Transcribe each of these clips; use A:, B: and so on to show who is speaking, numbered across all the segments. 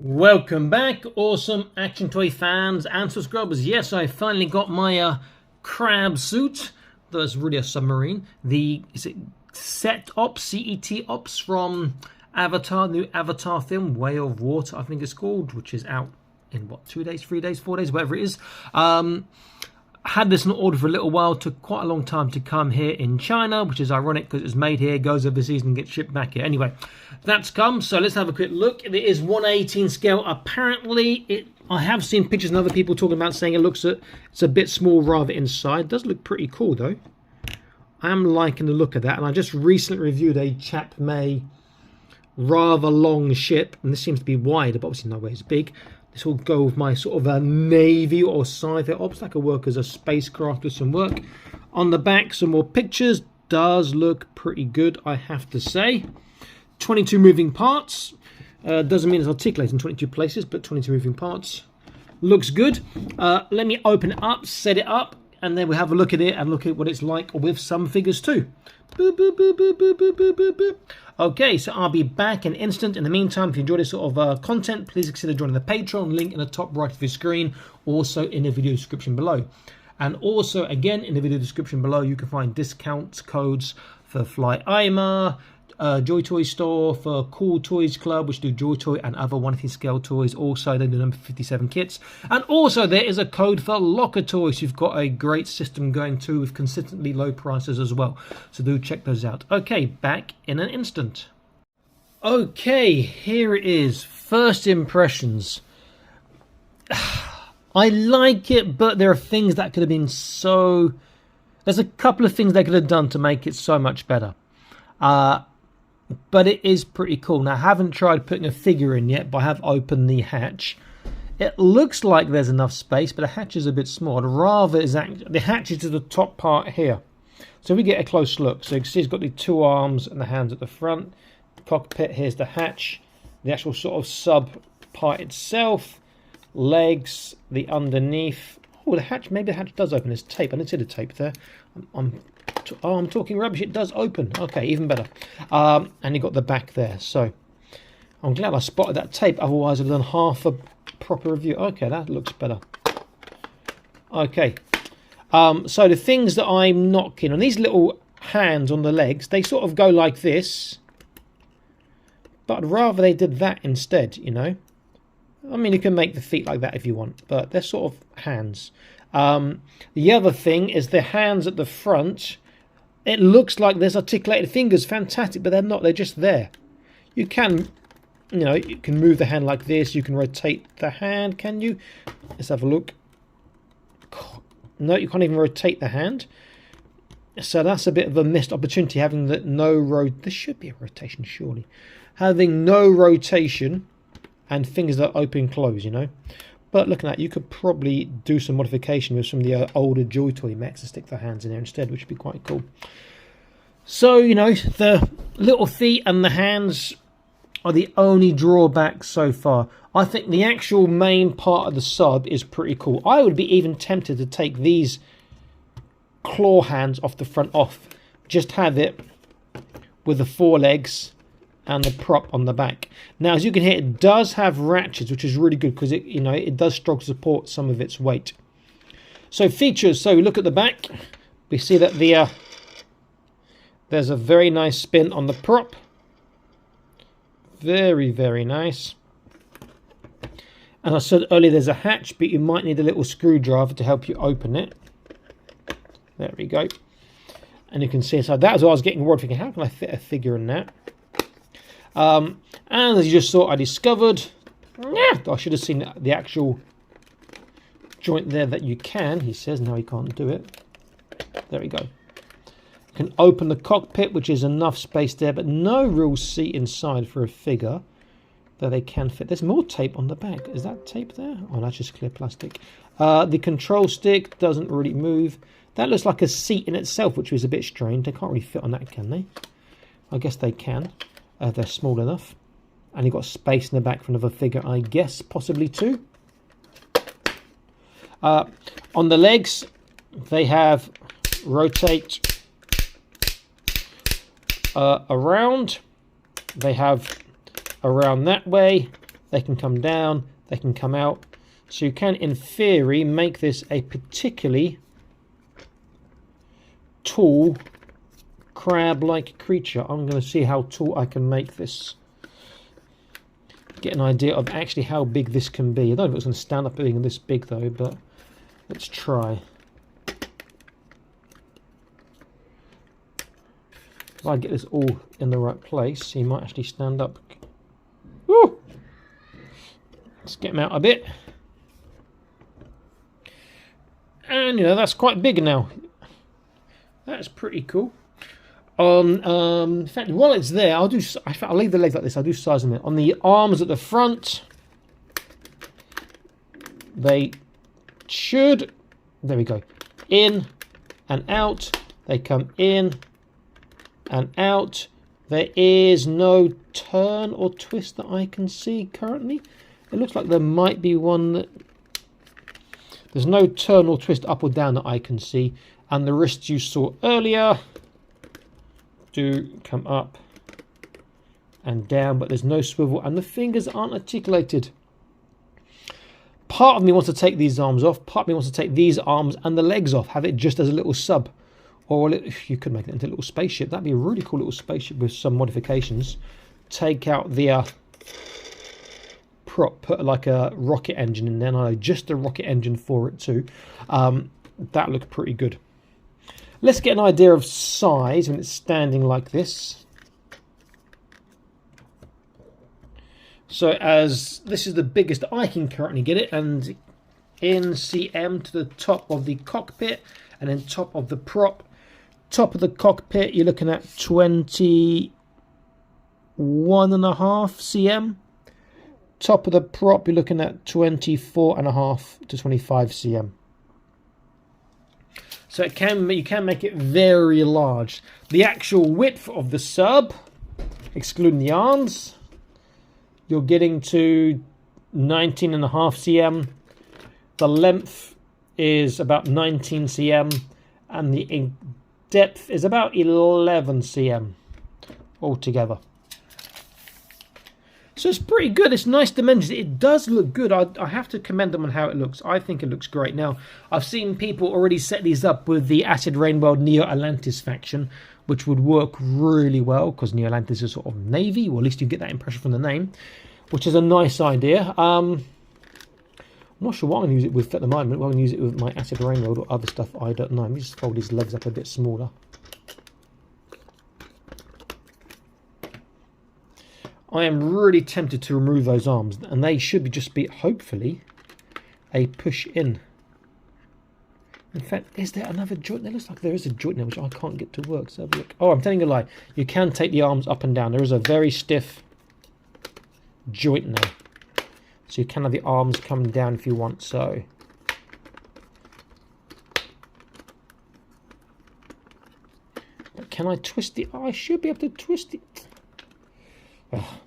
A: Welcome back, awesome action toy fans and subscribers. Yes, I finally got my crab suit. That's really a submarine. Is it cet-ops, cet-ops from Avatar, new Avatar film, Way of Water, I think it's called, which is out in what, 2 days, 3 days, 4 days, whatever it is. Had this in order for a little while, took quite a long time to come here in China, which is ironic because it's made here, goes overseas and gets shipped back here. Anyway, that's come, so let's have a quick look. It is 1/18 scale. Apparently, I have seen pictures and other people talking about saying it's a bit small rather inside. It does look pretty cool though. I am liking the look of that, and I just recently reviewed a Chap May rather long ship, and this seems to be wider, but obviously no way it's big. This will go with my sort of a navy or sci-fi ops. That could work as a spacecraft with some work. On the back, some more pictures. Does look pretty good, I have to say. 22 moving parts. Doesn't mean it's articulated in 22 places, but 22 moving parts. Looks good. Let me open it up, set it up, and then we'll have a look at it and look at what it's like with some figures too. Boop, boop, boop, boop, boop, boop, boop, boop, boop. Okay, so I'll be back in an instant. In the meantime, if you enjoy this sort of content, please consider joining the Patreon, link in the top right of your screen, also in the video description below. And also, again, in the video description below, you can find discount codes for Fly Ima, Joy Toy Store, for Cool Toys Club, which do Joy Toy and other 1/18 scale toys. Also, they do number 57 kits. And also, there is a code for Locker Toys. You've got a great system going too with consistently low prices as well. So do check those out. Okay, back in an instant. Okay, here it is. First impressions. I like it, but there are things that could have been so... There's a couple of things they could have done to make it so much better. But it is pretty cool. Now, I haven't tried putting a figure in yet, but I have opened the hatch. It looks like there's enough space, but the hatch is a bit small. I'd rather the hatch is to the top part here. So we get a close look. So you can see it's got the two arms and the hands at the front. The cockpit, here's the hatch. The actual sort of sub part itself. Legs, the underneath. Oh, the hatch, maybe the hatch does open. There's tape. I didn't see the tape there. I'm talking rubbish. It does open. Okay, even better. And you got the back there. So I'm glad I spotted that tape. Otherwise, I'd have done half a proper review. Okay, that looks better. Okay. So the things that I'm not keen on, these little hands on the legs, they sort of go like this. But I'd rather they did that instead, you know. I mean, you can make the feet like that if you want, but they're sort of hands. The other thing is the hands at the front. It looks like there's articulated fingers. Fantastic, but they're not. They're just there. You can, you can move the hand like this. You can rotate the hand. Can you? Let's have a look. No, you can't even rotate the hand. So that's a bit of a missed opportunity, having that there should be a rotation, surely. Having no rotation and fingers that open and close, But looking at that, you could probably do some modification with some of the older Joy Toy mechs and stick their hands in there instead, which would be quite cool. So, the little feet and the hands are the only drawbacks so far. I think the actual main part of the sub is pretty cool. I would be even tempted to take these claw hands off the front off. Just have it with the forelegs and the prop on the back. Now, as you can hear, it does have ratchets, which is really good because it does struggle to support some of its weight. So features. So we look at the back. We see that there's a very nice spin on the prop. Very, very nice. And I said earlier, there's a hatch, but you might need a little screwdriver to help you open it. There we go. And you can see, so that was what I was getting worried, thinking, how can I fit a figure in that? And as you just saw, I discovered, I should have seen the actual joint there that you can, he says. Now he can't do it. There we go. You can open the cockpit, which is enough space there, but no real seat inside for a figure, though they can fit. There's more tape on the back. Is that tape there? Oh, that's just clear plastic. The control stick doesn't really move. That looks like a seat in itself, which was a bit strange. They can't really fit on that, can they? I guess they can. They're small enough. And you've got space in the back for another figure, I guess, possibly two. On the legs, they have rotate around. They have around that way, they can come down, they can come out. So you can, in theory, make this a particularly tall crab-like creature. I'm going to see how tall I can make this. Get an idea of actually how big this can be. I don't know if it's going to stand up being this big though, but let's try. If I get this all in the right place, he might actually stand up. Woo! Let's get him out a bit. And you know, that's quite big now. That's pretty cool. In fact, while it's there, I'll leave the legs like this. I'll do size them. On the arms at the front, they should, there we go, in and out. They come in and out. There is no turn or twist that I can see currently. It looks like there might be one that, there's no turn or twist up or down that I can see. And the wrists you saw earlier do come up and down, but there's no swivel, and the fingers aren't articulated. Part of me wants to take these arms off, part of me wants to take these arms and the legs off, have it just as a little sub, or you could make it into a little spaceship. That'd be a really cool little spaceship with some modifications. Take out the prop, put like a rocket engine in there. No, just a rocket engine for it too. That looked pretty good. Let's get an idea of size when it's standing like this. So as this is the biggest I can currently get it, and in cm to the top of the cockpit, and then top of the prop. Top of the cockpit, you're looking at 21.5 cm. Top of the prop, you're looking at 24.5 to 25 cm. So you can make it very large. The actual width of the sub, excluding the arms, you're getting to 19.5 cm. The length is about 19 cm, and the depth is about 11 cm altogether. So it's pretty good. It's nice dimensions. It does look good. I have to commend them on how it looks. I think it looks great. Now, I've seen people already set these up with the Acid Rain World Neo Atlantis faction, which would work really well because Neo Atlantis is sort of navy, or at least you get that impression from the name, which is a nice idea. I'm not sure what I'm going to use it with at the moment. Whether I'm going to use it with my Acid Rain World or other stuff, I don't know. Let me just fold his legs up a bit smaller. I am really tempted to remove those arms, and they should just be, hopefully, a push in. In fact, is there another joint? There looks like there is a joint there, which I can't get to work. So have a look. Oh, I'm telling you a lie. You can take the arms up and down. There is a very stiff joint there. So you can have the arms come down if you want so. But can I twist it? Oh, I should be able to twist it. Oh,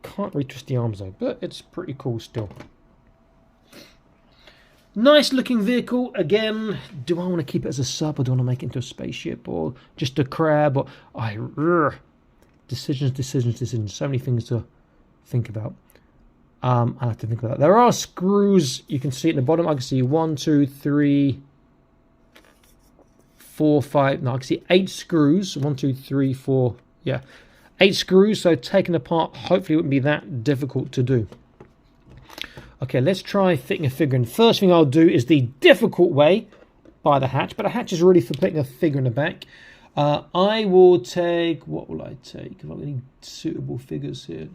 A: can't retwist the arms though, but it's pretty cool still. Nice looking vehicle. Again, do I want to keep it as a sub, or do I want to make it into a spaceship, or just a crab, or decisions. So many things to think about. I have to think about that. There are screws. You can see at the bottom. I can see 1, 2, 3, 4, 5. No, I can see 8 screws. 1, 2, 3, 4. Yeah. 8 screws, so taking apart hopefully wouldn't be that difficult to do. Okay, let's try fitting a figure in. First thing I'll do is the difficult way by the hatch, but a hatch is really for putting a figure in the back. I will take, what will I take? Have I got any suitable figures here?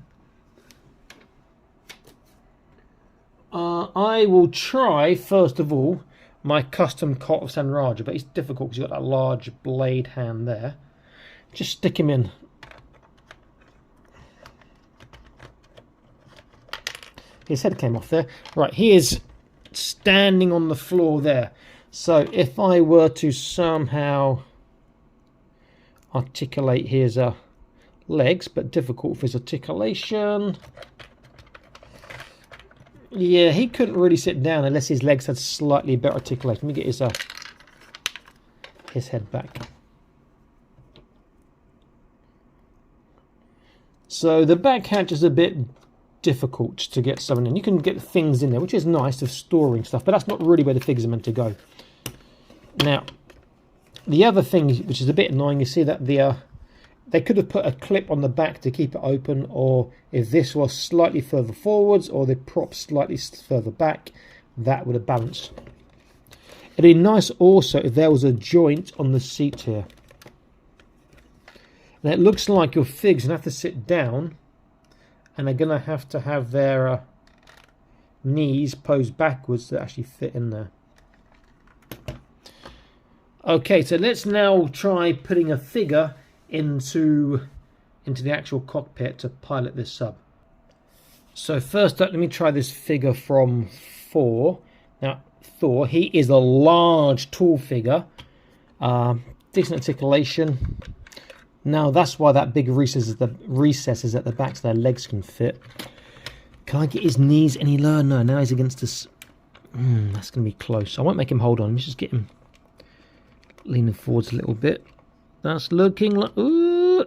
A: I will try, first of all, my custom cot of San Raja, but it's difficult because you've got that large blade hand there. Just stick him in. His head came off there. Right, he is standing on the floor there. So if I were to somehow articulate his legs, but difficult for his articulation. Yeah, he couldn't really sit down unless his legs had slightly better articulation. Let me get his head back. So the back hatch is a bit difficult to get something in. You can get things in there, which is nice for storing stuff, but that's not really where the figures are meant to go. Now, the other thing, which is a bit annoying, you see that they could have put a clip on the back to keep it open, or if this was slightly further forwards or the prop slightly further back, that would have balanced. It'd be nice also if there was a joint on the seat here. Now it looks like your figs have to sit down, and they're going to have their knees posed backwards to actually fit in there. Okay, so let's now try putting a figure into the actual cockpit to pilot this sub. So first up, let me try this figure from Thor. Now, Thor, he is a large, tall figure. Decent articulation. Now, that's why that big recess is at the back so their legs can fit. Can I get his knees any lower? No, now he's against this. That's going to be close. I won't make him hold on. Let's just get him leaning forwards a little bit. That's looking like... Ooh.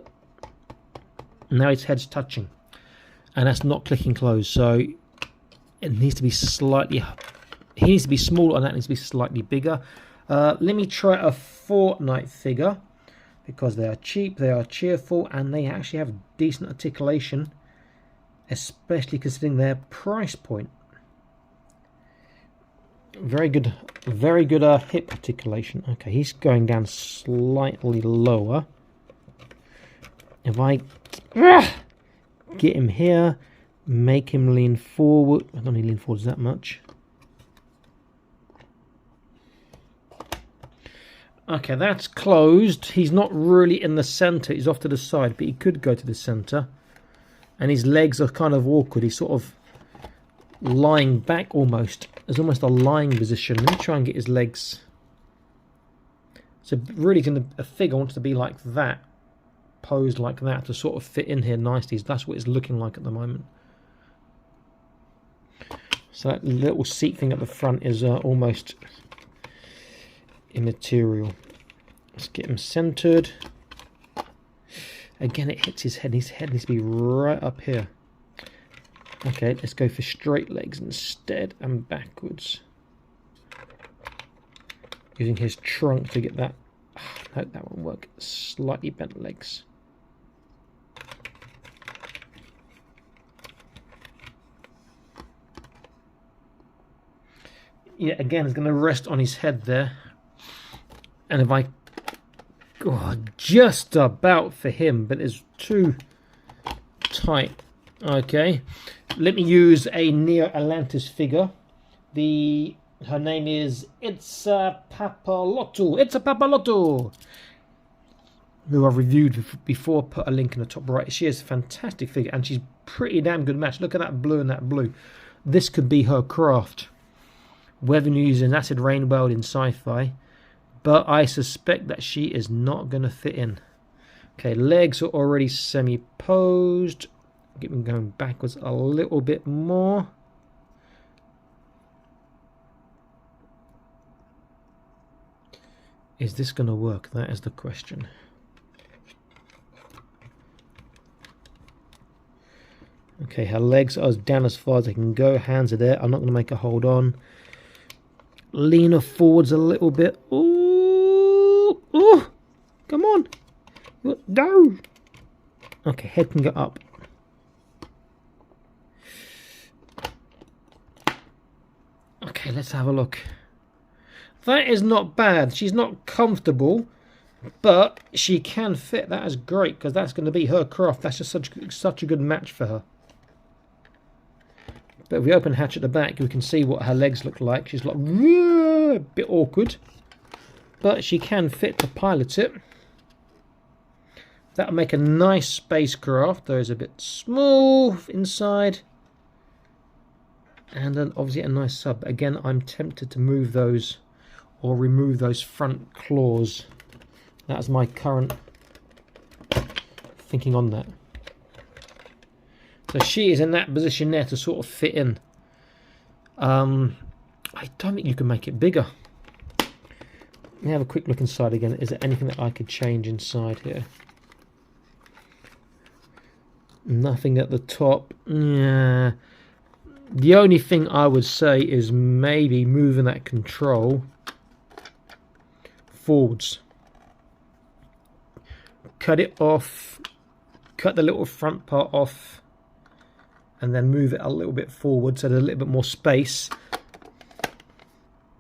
A: Now his head's touching. And that's not clicking close. So it needs to be slightly... He needs to be smaller and that needs to be slightly bigger. Let me try a Fortnite figure. Because they are cheap, they are cheerful, and they actually have decent articulation. Especially considering their price point. Very good hip articulation. Okay, he's going down slightly lower. If I get him here, make him lean forward. I don't need to lean forwards that much. Okay, that's closed. He's not really in the center. He's off to the side, but he could go to the center. And his legs are kind of awkward. He's sort of lying back almost. There's almost a lying position. Let me try and get his legs. So really a figure wants to be like that. Posed like that to sort of fit in here nicely. That's what it's looking like at the moment. So that little seat thing at the front is almost immaterial. Let's get him centered. Again, it hits his head. His head needs to be right up here. Okay, let's go for straight legs instead and backwards. Using his trunk to get that. No, that won't work. Slightly bent legs. Yeah, again, it's going to rest on his head there. And if I... Oh, just about for him, but it's too tight. Okay, let me use a Neo Atlantis figure. Her name is Papalotto. It's a Papalotto, who I've reviewed before. Put a link in the top right. She is a fantastic figure, and she's pretty damn good match. Look at that blue and that blue. This could be her craft. Whether you use an acid rain world in sci-fi, but I suspect that she is not going to fit in. Okay, legs are already semi-posed. Get them going backwards a little bit more. Is this going to work? That is the question. Okay, her legs are down as far as they can go. Hands are there. I'm not going to make her hold on. Lean her forwards a little bit. Ooh! Ooh! Come on! No! Okay, head can go up. Okay, let's have a look. That is not bad. She's not comfortable, but she can fit. That is great, because that's going to be her craft. That's just such a good match for her. But if we open hatch at the back, we can see what her legs look like. She's like a bit awkward, but she can fit to pilot it. That'll make a nice spacecraft. Though it's a bit small inside. And then obviously a nice sub. Again, I'm tempted to move those or remove those front claws. That's my current thinking on that. So she is in that position there to sort of fit in. I don't think you can make it bigger. Let me have a quick look inside again. Is there anything that I could change inside here? Nothing at the top. Yeah. The only thing I would say is maybe moving that control forwards. Cut it off, cut the little front part off, and then move it a little bit forward so there's a little bit more space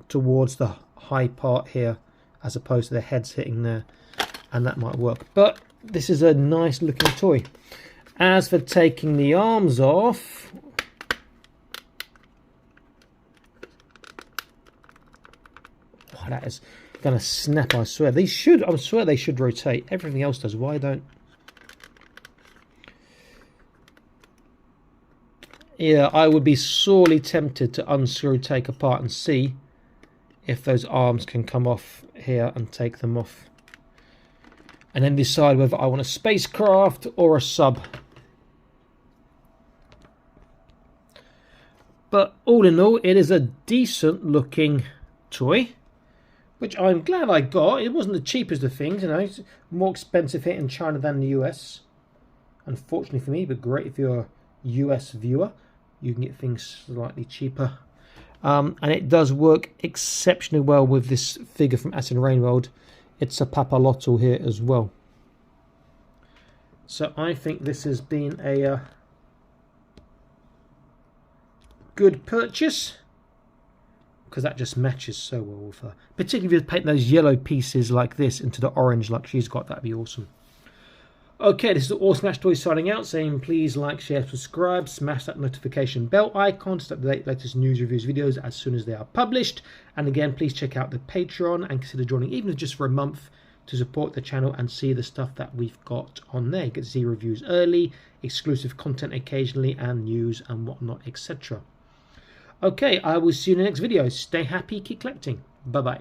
A: towards the high part here, as opposed to the heads hitting there, and that might work. But this is a nice looking toy. As for taking the arms off, oh, that is gonna snap, I swear. I swear they should rotate. Everything else does. Why don't? Yeah, I would be sorely tempted to unscrew, take apart, and see if those arms can come off here and take them off. And then decide whether I want a spacecraft or a sub. But all in all, it is a decent looking toy, which I'm glad I got. It wasn't the cheapest of things, you know. It's more expensive here in China than the US. Unfortunately for me, but great if you're a US viewer. You can get things slightly cheaper. And it does work exceptionally well with this figure from Acid Rain World. It's a Papalotl here as well. So I think this has been a good purchase, because that just matches so well with her. Particularly if you paint those yellow pieces like this into the orange like she's got, that'd be awesome. Okay, this is Awesome Match Toys signing out, saying please like, share, subscribe, smash that notification bell icon to update the latest news, reviews, videos as soon as they are published. And again, please check out the Patreon and consider joining, even if just for a month, to support the channel and see the stuff that we've got on there. You get to see reviews early, exclusive content occasionally, and news and whatnot, etc. Okay, I will see you in the next video. Stay happy, keep collecting. Bye-bye.